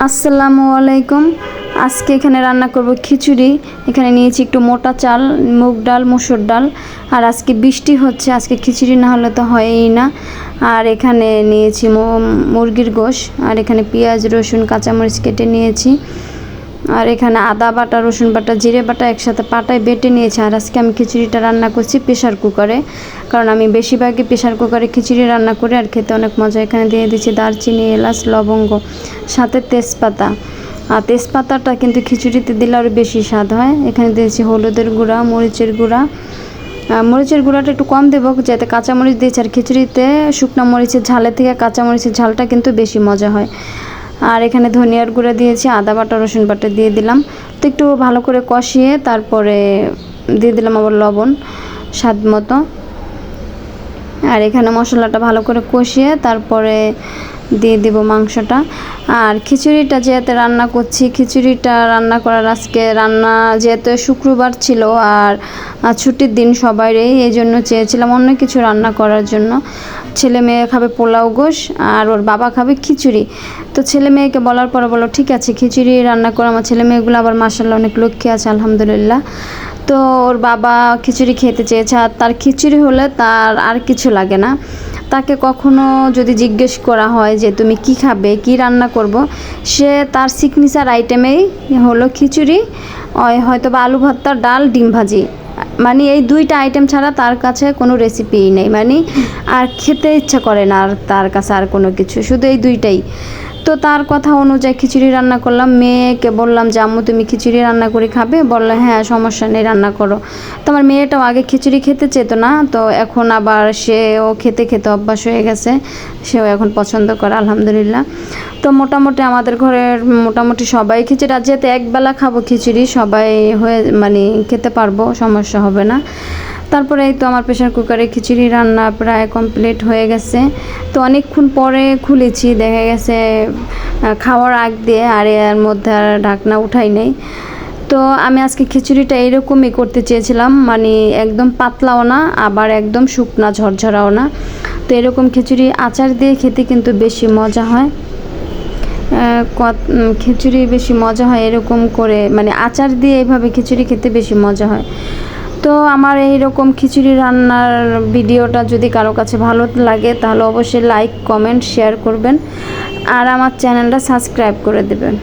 আসসালামু আলাইকুম। আজকে এখানে রান্না করব খিচুড়ি। এখানে নিয়েছি একটু মোটা চাল, মুগ ডাল, মসুর ডাল। আর আজকে বৃষ্টি হচ্ছে, আজকে খিচুড়ি না হলে তো হয়ই না। আর এখানে নিয়েছি মুরগির গোশ। আর এখানে পেঁয়াজ, রসুন, কাঁচামরিচ কেটে নিয়েছি। আর এখানে আদা বাটা, রসুন বাটা, জিরে বাটা একসাথে পাটায় বেটে নিয়েছি। আর আজকে আমি খিচুড়িটা রান্না করছি প্রেশার কুকারে, কারণ আমি বেশিরভাগই প্রেশার কুকারে খিচুড়ি রান্না করি আর খেতে অনেক মজা। এখানে দিয়ে দিচ্ছি দারচিনি, এলাচ, লবঙ্গ, সাথে তেজপাতা। আর তেজপাতাটা কিন্তু খিচুড়িতে দিলে আরও বেশি স্বাদ হয়। এখানে দিয়েছি হলুদের গুঁড়া, মরিচের গুঁড়া। মরিচের গুঁড়াটা একটু কম দেবো, যাতে কাঁচামরিচ দিয়েছি। আর খিচুড়িতে শুকনো মরিচের ঝালের থেকে কাঁচামরিচের ঝালটা কিন্তু বেশি মজা হয়। আর এখানে ধনিয়ার গুঁড়া দিয়েছি, আদা বাটা, রসুন বাটা দিয়ে দিলাম। তো একটু ভালো করে কষিয়ে তারপরে দিয়ে দিলাম আবার লবণ স্বাদ মতো। আর এখানে মশলাটা ভালো করে কষিয়ে তারপরে দিয়ে দিব মাংসটা। আর খিচুড়িটা যেহেতু রান্না করছি, খিচুড়িটা রান্না করার আজকে যেহেতু শুক্রবার ছিল আর ছুটির দিন সবারই, এই জন্য চেয়েছিলাম অন্য কিছু রান্না করার জন্য। ছেলে মেয়ে খাবে পোলাও গোশ আর ওর বাবা খাবে খিচুড়ি। তো ছেলে মেয়েকে বলার পরে বলো ঠিক আছে খিচুড়ি রান্না করে। আমার ছেলে মেয়েগুলো আবার মাশাআল্লাহ অনেক লক্ষ্মী আছে, আলহামদুলিল্লাহ। তো ওর বাবা খিচুড়ি খেতে চেয়েছে, আর তার খিচুড়ি হলে তার আর কিছু লাগে না। তাকে কখনো যদি জিজ্ঞেস করা হয় যে তুমি কি খাবে, কি রান্না করব, সে তার সিগনেচার আইটেমেই হলো খিচুড়ি, হয়তো বা আলু ভর্তা, ডাল, ডিম ভাজি। মানে এই দুইটা আইটেম ছাড়া তার কাছে কোনো রেসিপিই নেই, মানে আর খেতে ইচ্ছা করে না আর তার কাছে আর কোনো কিছু, শুধু এই দুইটাই। তো তার কথা অনুযায়ী খিচুড়ি রান্না করলাম। মেয়েকে বললাম যে আম্মু তুমি খিচুড়ি রান্না করে খাবে? বললো হ্যাঁ সমস্যা নেই, রান্না করো। তো আমার মেয়েটাও আগে খিচুড়ি খেতে চেত না, তো এখন আবার সেও খেতে খেতে অভ্যাস হয়ে গেছে, সেও এখন পছন্দ করে আলহামদুলিল্লাহ। তো মোটামুটি আমাদের ঘরের মোটামুটি সবাই খিচুড়ি, আর যেহেতু একবেলা খাবো খিচুড়ি, সবাই মানে খেতে পারবো, সমস্যা হবে না। তারপরে এই তো আমার প্রেশার কুকারে খিচুড়ি রান্না প্রায় কমপ্লিট হয়ে গেছে। তো অনেকক্ষণ পরে খুলেছি, দেখা গেছে খাওয়ার আগ দিয়ে, আর এর মধ্যে আর ঢাকনা উঠাই নেই। তো আমি আজকে খিচুড়িটা এইরকমই করতে চেয়েছিলাম, মানে একদম পাতলাও না আবার একদম শুকনা ঝরঝরাও না। তো এরকম খিচুড়ি আচার দিয়ে খেতে কিন্তু বেশি মজা হয়। খিচুড়ি বেশি মজা হয় এরকম করে, মানে আচার দিয়ে এইভাবে খিচুড়ি খেতে বেশি মজা হয়। তো আমার এই রকম খিচুড়ি রান্নার ভিডিওটা যদি কারো কাছে ভালো লাগে তাহলে অবশ্যই লাইক, কমেন্ট, শেয়ার করবেন আর আমার চ্যানেলটা সাবস্ক্রাইব করে দেবেন।